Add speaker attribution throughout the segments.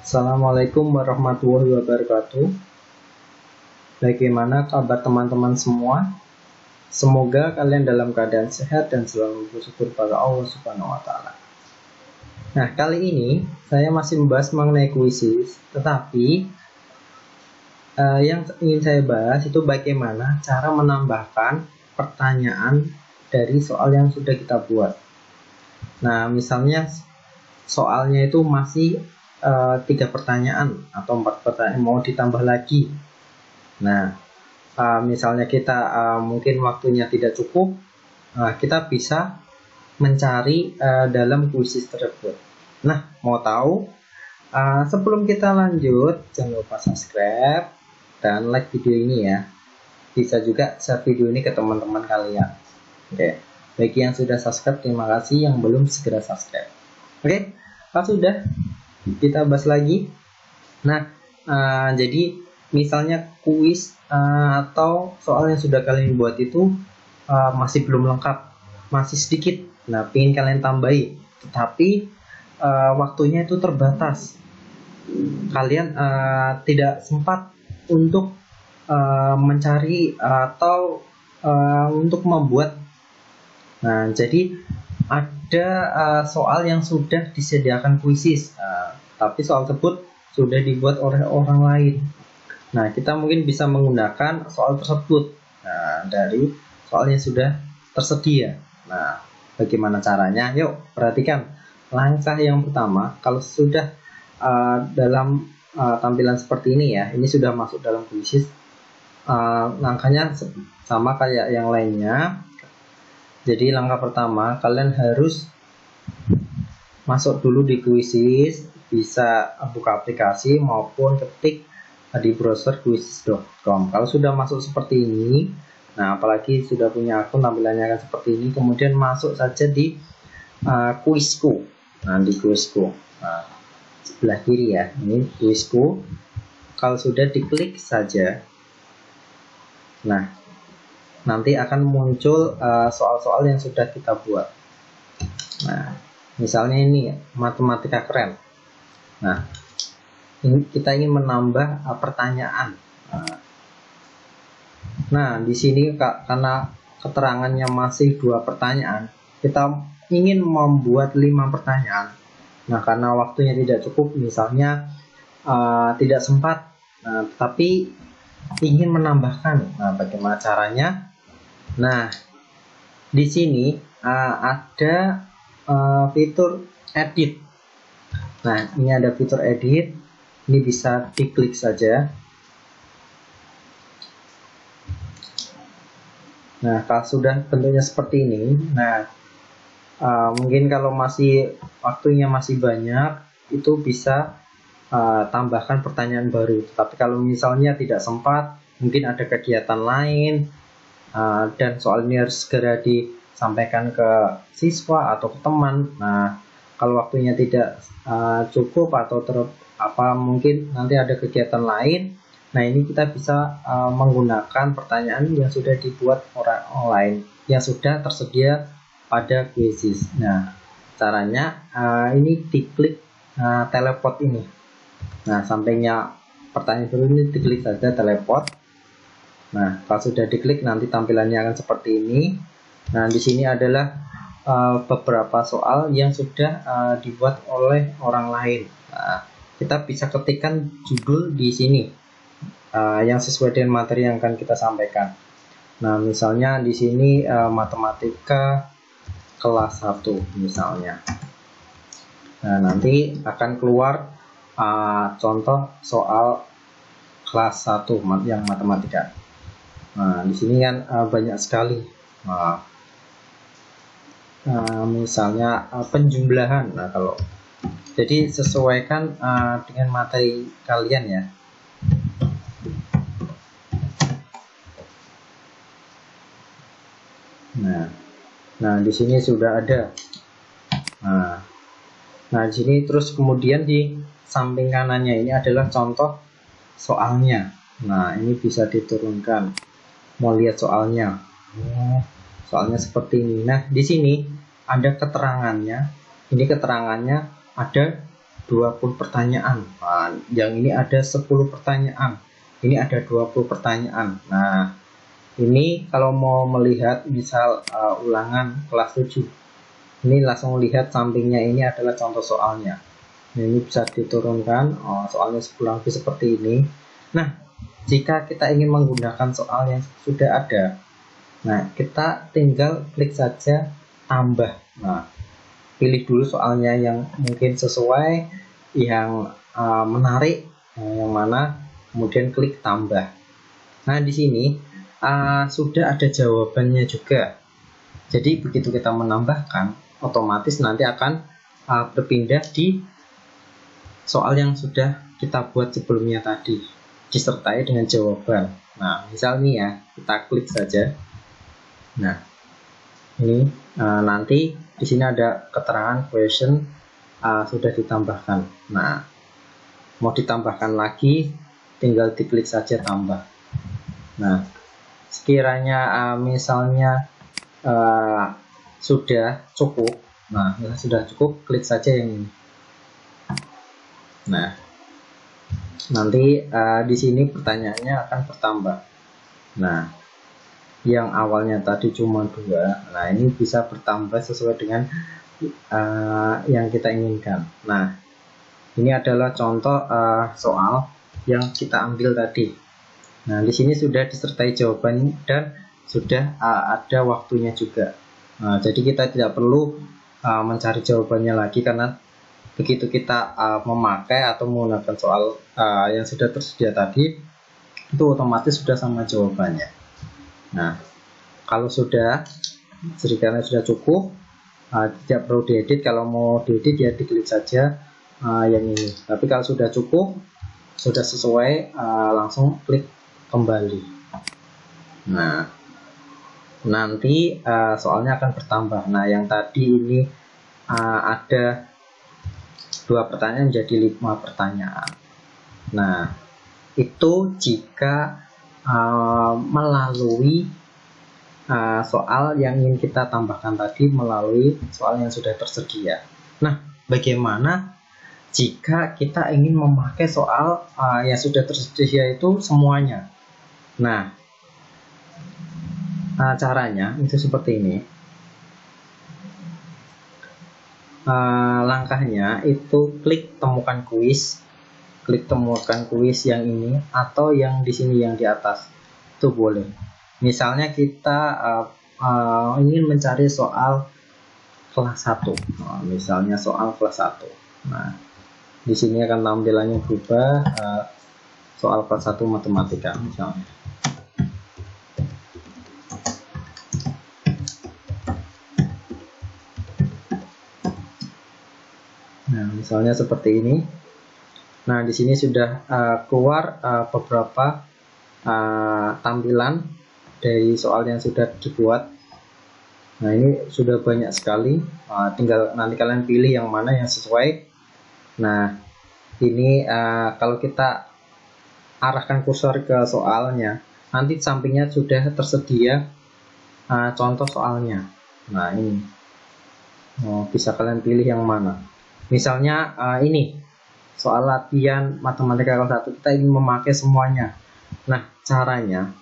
Speaker 1: Assalamualaikum warahmatullahi wabarakatuh. Bagaimana kabar teman-teman semua? Semoga kalian dalam keadaan sehat dan selalu bersyukur pada Allah Subhanahu wa Ta'ala. Nah, kali ini saya masih membahas mengenai kuisis, tetapi yang ingin saya bahas itu bagaimana cara menambahkan pertanyaan dari soal yang sudah kita buat. Nah, misalnya soalnya itu masih 3 pertanyaan atau 4 pertanyaan, mau ditambah lagi. Nah, misalnya kita mungkin waktunya tidak cukup, kita bisa mencari dalam kuisis tersebut. Nah, mau tahu? Sebelum kita lanjut, jangan lupa subscribe dan like video ini ya. Bisa juga share video ini ke teman-teman kalian. Oke, bagi yang sudah subscribe terima kasih, yang belum segera subscribe. Oke, kalau sudah kita bahas lagi. Nah, jadi misalnya kuis atau soal yang sudah kalian buat itu masih belum lengkap, masih sedikit. Nah, ingin kalian tambahi, tetapi waktunya itu terbatas. Kalian tidak sempat untuk mencari atau untuk membuat. Nah, jadi ada soal yang sudah disediakan kuisis, tapi soal tersebut sudah dibuat oleh orang lain. Nah, kita mungkin bisa menggunakan soal tersebut dari soal yang sudah tersedia. Nah, bagaimana caranya? Yuk, perhatikan langkah yang pertama. Kalau sudah dalam tampilan seperti ini ya, ini sudah masuk dalam kuisis. Langkahnya sama kayak yang lainnya. Jadi langkah pertama, kalian harus masuk dulu di kuisis, bisa buka aplikasi maupun ketik di browser kuisis.com. Kalau sudah masuk seperti ini, nah apalagi sudah punya akun, tampilannya akan seperti ini. Kemudian masuk saja di kuisku. Nah, di kuisku, sebelah kiri ya, ini kuisku. Kalau sudah diklik saja, nah nanti akan muncul soal-soal yang sudah kita buat. Nah, misalnya ini matematika keren. Nah, ini kita ingin menambah pertanyaan. Nah, di sini karena keterangannya masih 2 pertanyaan, kita ingin membuat 5 pertanyaan. Nah, karena waktunya tidak cukup, misalnya tidak sempat, tapi ingin menambahkan. Nah, bagaimana caranya? Nah, di sini ada fitur edit. Nah, ini ada fitur edit. Ini bisa diklik saja. Nah, kalau sudah bentuknya seperti ini, nah mungkin kalau masih waktunya masih banyak, itu bisa tambahkan pertanyaan baru. Tapi kalau misalnya tidak sempat, mungkin ada kegiatan lain, dan soal ini harus segera disampaikan ke siswa atau ke teman. Nah, kalau waktunya tidak cukup atau mungkin nanti ada kegiatan lain, nah ini kita bisa menggunakan pertanyaan yang sudah dibuat orang lain yang sudah tersedia pada kuisis. Nah, caranya ini diklik teleport ini. Nah, sampingnya pertanyaan baru ini diklik saja teleport. Nah, kalau sudah diklik nanti tampilannya akan seperti ini. Nah, di sini adalah beberapa soal yang sudah dibuat oleh orang lain. Nah, kita bisa ketikkan judul di sini yang sesuai dengan materi yang akan kita sampaikan. Nah, misalnya di sini matematika kelas 1 misalnya. Nah, nanti akan keluar contoh soal kelas 1 yang matematika. Nah, di sini kan banyak sekali. Misalnya penjumlahan. Nah, kalau jadi sesuaikan dengan materi kalian ya. Nah, di sini sudah ada. Nah, di sini terus kemudian di samping kanannya ini adalah contoh soalnya. Nah, ini bisa diturunkan. Mau lihat soalnya. Soalnya seperti ini. Nah, di sini ada keterangannya. Ini keterangannya ada 20 pertanyaan. Nah, yang ini ada 10 pertanyaan. Ini ada 20 pertanyaan. Nah, ini kalau mau melihat misal ulangan kelas 7. Ini langsung lihat sampingnya ini adalah contoh soalnya. Nah, ini bisa diturunkan. Soalnya kurang lebih seperti ini. Nah, jika kita ingin menggunakan soal yang sudah ada, nah kita tinggal klik saja tambah. Nah, pilih dulu soalnya yang mungkin sesuai, yang menarik, yang mana, kemudian klik tambah. Nah, di sini sudah ada jawabannya juga. Jadi begitu kita menambahkan, otomatis nanti akan berpindah di soal yang sudah kita buat sebelumnya tadi, disertai dengan jawaban. Nah, misal nih ya, kita klik saja. Nah, ini nanti di sini ada keterangan question sudah ditambahkan. Nah, mau ditambahkan lagi, tinggal diklik saja tambah. Nah, sekiranya misalnya sudah cukup, nah sudah cukup, klik saja yang ini. Nah, nanti di sini pertanyaannya akan bertambah. Nah, yang awalnya tadi cuma 2, nah ini bisa bertambah sesuai dengan yang kita inginkan. Nah, ini adalah contoh soal yang kita ambil tadi. Nah, di sini sudah disertai jawaban dan sudah ada waktunya juga. Nah, jadi kita tidak perlu mencari jawabannya lagi, karena begitu kita memakai atau menggunakan soal yang sudah tersedia tadi, itu otomatis sudah sama jawabannya. Nah, kalau sudah, sekiranya sudah cukup, tidak perlu diedit. Kalau mau diedit ya diklik saja yang ini. Tapi kalau sudah cukup, sudah sesuai, langsung klik kembali. Nah, nanti soalnya akan bertambah. Nah, yang tadi ini ada 2 pertanyaan menjadi 5 pertanyaan. Nah, itu jika melalui soal yang ingin kita tambahkan tadi melalui soal yang sudah tersedia. Nah, bagaimana jika kita ingin memakai soal yang sudah tersedia itu semuanya? Nah, caranya itu seperti ini. Langkahnya itu klik temukan kuis, klik temukan kuis yang ini atau yang di sini yang di atas, itu boleh. Misalnya kita ingin mencari soal kelas 1, misalnya soal kelas 1. Nah, di sini akan tampilannya berubah, soal kelas 1 matematika misalnya. Nah, misalnya seperti ini. Nah, di sini sudah keluar beberapa tampilan dari soal yang sudah dibuat. Nah, ini sudah banyak sekali. Tinggal nanti kalian pilih yang mana yang sesuai. Nah, ini kalau kita arahkan kursor ke soalnya, nanti sampingnya sudah tersedia contoh soalnya. Nah, ini bisa kalian pilih yang mana. Misalnya ini soal latihan matematika kelas 1, kita ingin memakai semuanya. Nah, caranya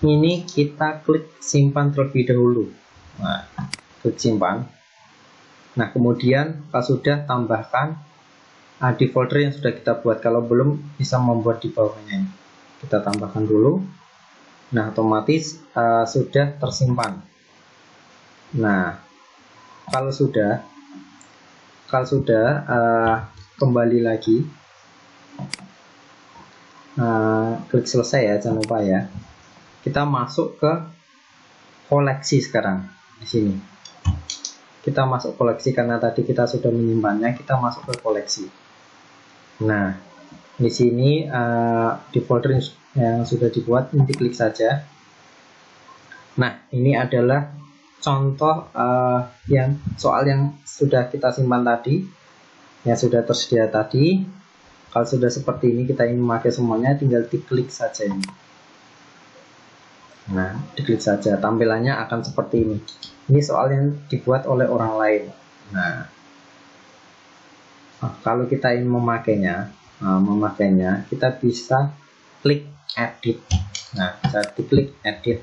Speaker 1: ini kita klik simpan terlebih dahulu. Nah, klik simpan. Nah, kemudian kalau sudah, tambahkan di folder yang sudah kita buat. Kalau belum, bisa membuat di bawahnya ini. Kita tambahkan dulu. Nah, otomatis sudah tersimpan. Nah, kalau sudah kembali lagi, klik selesai ya, jangan lupa ya. Kita masuk ke koleksi sekarang. Di sini kita masuk koleksi, karena tadi kita sudah menyimpannya. Kita masuk ke koleksi. Nah, di sini di folder yang sudah dibuat, ini diklik saja. Nah, ini adalah contoh yang soal yang sudah kita simpan tadi, yang sudah tersedia tadi. Kalau sudah seperti ini, kita ingin memakai semuanya, tinggal diklik saja ini. Nah, diklik saja, tampilannya akan seperti ini. Ini soal yang dibuat oleh orang lain. Nah, Nah, kalau kita ingin memakainya, kita bisa klik edit. Nah, bisa diklik edit.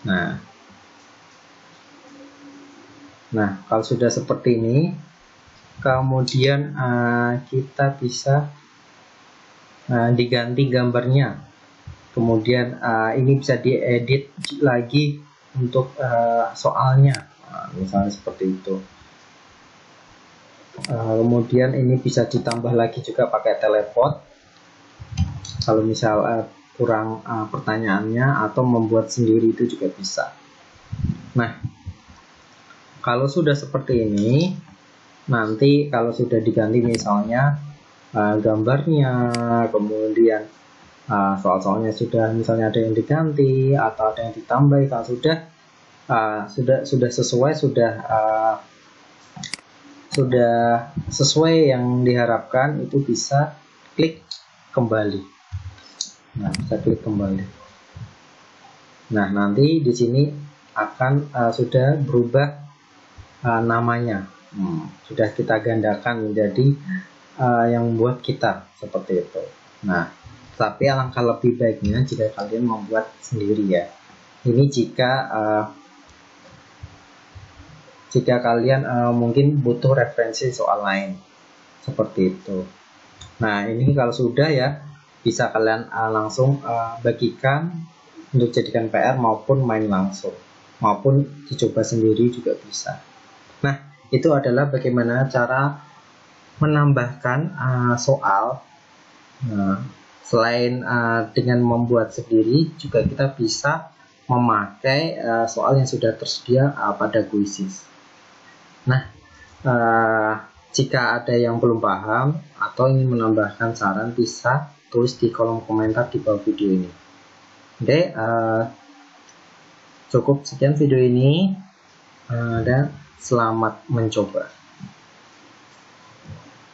Speaker 1: Nah, kalau sudah seperti ini, kemudian kita bisa diganti gambarnya. Kemudian ini bisa diedit lagi untuk soalnya, misalnya seperti itu. Kemudian ini bisa ditambah lagi juga pakai teleport kalau misal kurang pertanyaannya, atau membuat sendiri itu juga bisa. Nah, kalau sudah seperti ini, nanti kalau sudah diganti misalnya gambarnya, kemudian soal-soalnya sudah misalnya ada yang diganti atau ada yang ditambah, kalau sudah sesuai yang diharapkan, itu bisa klik kembali. Nah, bisa klik kembali. Nah, nanti di sini akan sudah berubah namanya. Sudah kita gandakan menjadi yang buat kita, seperti itu. Nah, tapi alangkah lebih baiknya jika kalian membuat sendiri ya. Ini jika kalian mungkin butuh referensi soal lain, seperti itu. Nah, ini kalau sudah ya, bisa kalian langsung bagikan untuk jadikan PR, maupun main langsung, maupun dicoba sendiri juga bisa. Nah, itu adalah bagaimana cara menambahkan soal. Selain dengan membuat sendiri, juga kita bisa memakai soal yang sudah tersedia pada Quizizz. Nah, jika ada yang belum paham atau ingin menambahkan saran, bisa tulis di kolom komentar di bawah video ini. Oke, cukup sekian video ini, dan selamat mencoba.